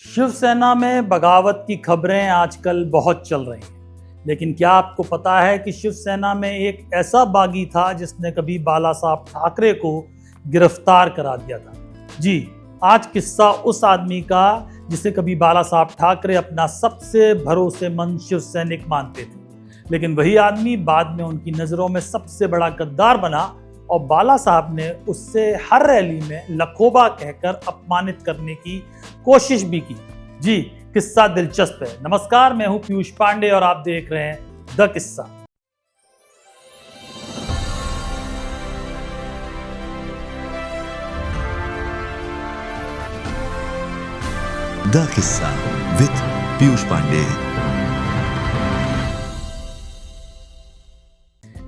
शिवसेना में बगावत की खबरें आजकल बहुत चल रही हैं, लेकिन क्या आपको पता है कि शिवसेना में एक ऐसा बागी था जिसने कभी बाला साहब ठाकरे को गिरफ्तार करा दिया था। जी, आज किस्सा उस आदमी का जिसे कभी बाला साहब ठाकरे अपना सबसे भरोसेमंद शिव सैनिक मानते थे, लेकिन वही आदमी बाद में उनकी नजरों में सबसे बड़ा गद्दार बना और बाला साहब ने उससे हर रैली में लखोबा कहकर अपमानित करने की कोशिश भी की। जी, किस्सा दिलचस्प है। नमस्कार, मैं हूं पीयूष पांडे और आप देख रहे हैं द किस्सा। द किस्सा विद पीयूष पांडे।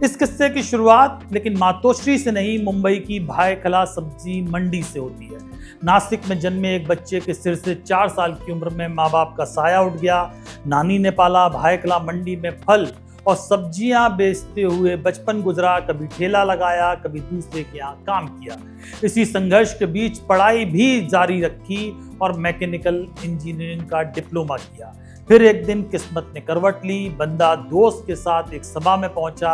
इस किस्से की शुरुआत लेकिन मातोश्री से नहीं, मुंबई की भायखला सब्जी मंडी से होती है। नासिक में जन्मे एक बच्चे के सिर से 4 साल की उम्र में माँ बाप का साया उठ गया। नानी ने पाला। भायखला मंडी में फल और सब्जियां बेचते हुए बचपन गुजरा। कभी ठेला लगाया, कभी दूसरे के यहाँ काम किया। इसी संघर्ष के बीच पढ़ाई भी जारी रखी और मैकेनिकल इंजीनियरिंग का डिप्लोमा किया। फिर एक दिन किस्मत ने करवट ली। बंदा दोस्त के साथ एक सभा में पहुंचा।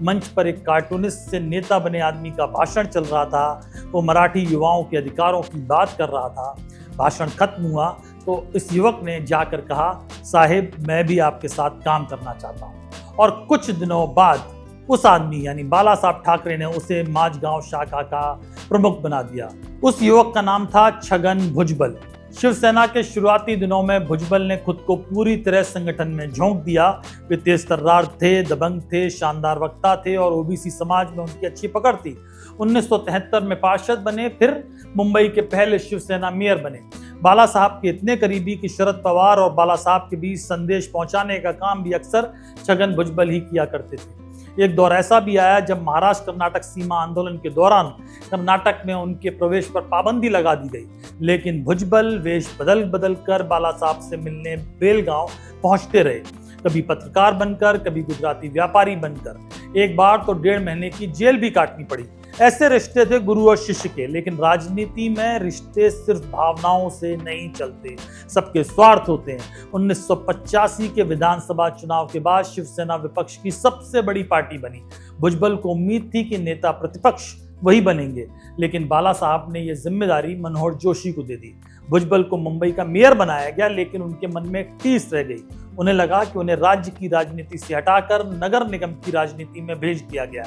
मंच पर एक कार्टूनिस्ट से नेता बने आदमी का भाषण चल रहा था। वो मराठी युवाओं के अधिकारों की बात कर रहा था। भाषण खत्म हुआ तो इस युवक ने जाकर कहा, साहिब मैं भी आपके साथ काम करना चाहता हूँ। और कुछ दिनों बाद उस आदमी यानी बाला साहब ठाकरे ने उसे माझगांव शाखा का प्रमुख बना दिया। उस युवक का नाम था छगन भुजबल। शिवसेना के शुरुआती दिनों में भुजबल ने खुद को पूरी तरह संगठन में झोंक दिया। वे तेज तर्रार थे, दबंग थे, शानदार वक्ता थे और ओबीसी समाज में उनकी अच्छी पकड़ थी। 1973 में पार्षद बने, फिर मुंबई के पहले शिवसेना मेयर बने। बाला साहब के इतने करीबी कि शरद पवार और बाला साहब के बीच संदेश पहुंचाने का काम भी अक्सर छगन भुजबल ही किया करते थे। एक दौर ऐसा भी आया जब महाराष्ट्र कर्नाटक सीमा आंदोलन के दौरान कर्नाटक में उनके प्रवेश पर पाबंदी लगा दी गई, लेकिन भुजबल वेश बदल बदल कर बाला साहब से मिलने बेलगांव पहुंचते रहे। कभी पत्रकार बनकर, कभी गुजराती व्यापारी बनकर। एक बार तो 1.5 महीने की जेल भी काटनी पड़ी। ऐसे रिश्ते थे गुरु और शिष्य के। लेकिन राजनीति में रिश्ते सिर्फ भावनाओं से नहीं चलते, सबके स्वार्थ होते हैं। 1985 के विधानसभा चुनाव के बाद शिवसेना विपक्ष की सबसे बड़ी पार्टी बनी। भुजबल को उम्मीद थी कि नेता प्रतिपक्ष वही बनेंगे, लेकिन बाला साहब ने यह जिम्मेदारी मनोहर जोशी को दे दी। भुजबल को मुंबई का मेयर बनाया गया, लेकिन उनके मन में एक टीस रह गई। उन्हें लगा कि उन्हें राज्य की राजनीति से हटाकर नगर निगम की राजनीति में भेज दिया गया।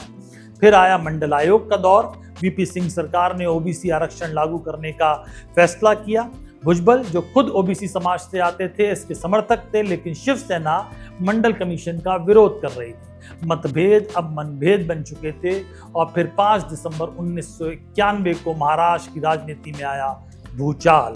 फिर आया मंडल आयोग का दौर। वीपी सिंह सरकार ने ओबीसी आरक्षण लागू करने का फैसला किया। भुजबल, जो खुद ओबीसी समाज से आते थे, इसके समर्थक थे, लेकिन शिवसेना मंडल कमीशन का विरोध कर रही थी। मतभेद अब मनभेद बन चुके थे और फिर 5 दिसंबर 1991 को महाराष्ट्र की राजनीति में आया भूचाल।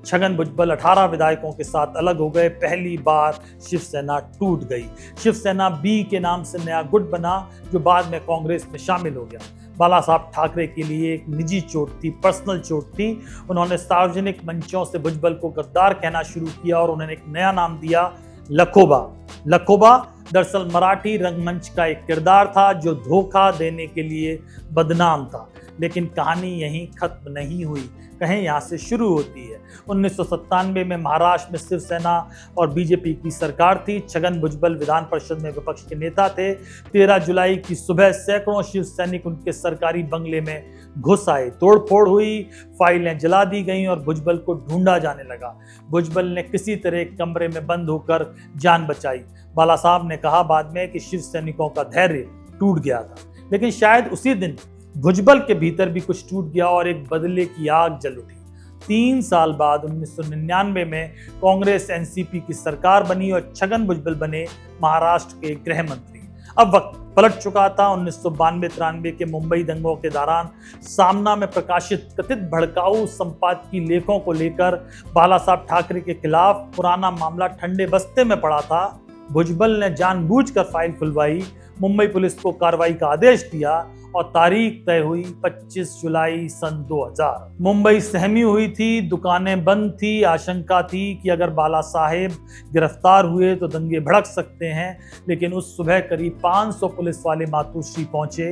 छगन भुजबल 18 विधायकों के साथ अलग हो गए। पहली बार शिवसेना टूट गई। शिवसेना बी के नाम से नया गुट बना, जो बाद में कांग्रेस में शामिल हो गया। बाला साहब ठाकरे के लिए एक निजी चोट थी, पर्सनल चोट थी। उन्होंने सार्वजनिक मंचों से भुजबल को गद्दार कहना शुरू किया और उन्होंने एक नया नाम दिया, लखोबा। लखोबा दरअसल मराठी रंगमंच का एक किरदार था जो धोखा देने के लिए बदनाम था। लेकिन कहानी यहीं खत्म नहीं हुई, कहें यहाँ से शुरू होती है। 1997 में महाराष्ट्र में शिवसेना और बीजेपी की सरकार थी। छगन भुजबल विधान परिषद में विपक्ष के नेता थे। 13 जुलाई की सुबह सैकड़ों शिव सैनिक उनके सरकारी बंगले में घुस आए। तोड़फोड़ हुई, फाइलें जला दी गईं और भुजबल को ढूंढा जाने लगा। भुजबल ने किसी तरह कमरे में बंद होकर जान बचाई। बाला साहब ने कहा बाद में कि शिव सैनिकों का धैर्य टूट गया था, लेकिन शायद उसी दिन भुजबल के भीतर भी कुछ टूट गया और एक बदले की आग जल उठी। 3 साल बाद 1999 में कांग्रेस एनसीपी की सरकार बनी और छगन भुजबल बने महाराष्ट्र के गृह मंत्री। अब वक्त पलट चुका था। 1992-93 के मुंबई दंगों के दौरान सामना में प्रकाशित कथित भड़काऊ संपादकीय लेखों को लेकर बाला साहब ठाकरे के खिलाफ पुराना मामला ठंडे बस्ते में पड़ा था। भुजबल ने जानबूझकर फाइल खुलवाई, मुंबई पुलिस को कार्रवाई का आदेश दिया और तारीख तय हुई 25 जुलाई सन 2000। मुंबई सहमी हुई थी, दुकानें बंद थी। आशंका थी कि अगर बाला साहेब गिरफ्तार हुए तो दंगे भड़क सकते हैं, लेकिन उस सुबह करीब 500 पुलिस वाले मातोश्री पहुंचे।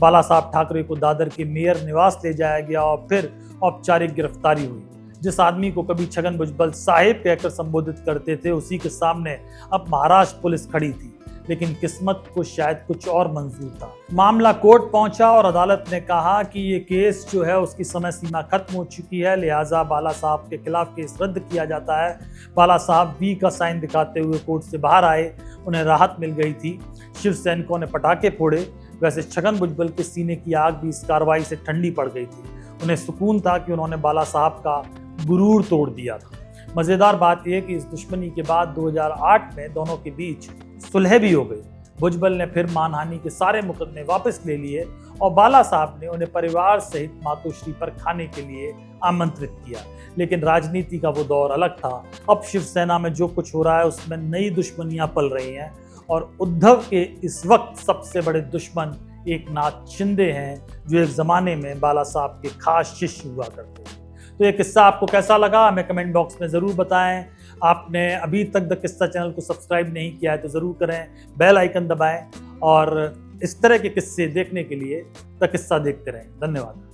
बाला साहब ठाकरे को दादर के मेयर निवास ले जाया गया और फिर औपचारिक गिरफ्तारी हुई। जिस आदमी को कभी छगन भुजबल साहिब कहकर संबोधित करते थे, उसी के सामने अब महाराष्ट्र पुलिस खड़ी थी। लेकिन किस्मत को शायद कुछ और मंजूर था। मामला कोर्ट पहुंचा और अदालत ने कहा कि ये केस जो है उसकी समय सीमा खत्म हो चुकी है, लिहाजा बाला साहब के खिलाफ केस रद्द किया जाता है। बाला साहब वी का साइन दिखाते हुए कोर्ट से बाहर आए, उन्हें राहत मिल गई थी। शिव सैनिकों ने पटाखे फोड़े। वैसे छगन भुजबल के सीने की आग भी इस कार्रवाई से ठंडी पड़ गई थी। उन्हें सुकून था कि उन्होंने बाला साहब का गुरूर तोड़ दिया था। मजेदार बात यह कि इस दुश्मनी के बाद 2008 में दोनों के बीच सुलह भी हो गई। भुजबल ने फिर मानहानि के सारे मुकदमे वापस ले लिए और बाला साहब ने उन्हें परिवार सहित मातोश्री पर खाने के लिए आमंत्रित किया। लेकिन राजनीति का वो दौर अलग था। अब शिवसेना में जो कुछ हो रहा है उसमें नई दुश्मनियां पल रही हैं और उद्धव के इस वक्त सबसे बड़े दुश्मन एक नाथ शिंदे हैं, जो एक जमाने में बाला साहब के खास शिष्य हुआ करते थे। तो ये किस्सा आपको कैसा लगा हमें कमेंट बॉक्स में ज़रूर बताएं। आपने अभी तक द किस्सा चैनल को सब्सक्राइब नहीं किया है तो ज़रूर करें, बेल आइकन दबाएं और इस तरह के किस्से देखने के लिए द किस्सा देखते रहें। धन्यवाद।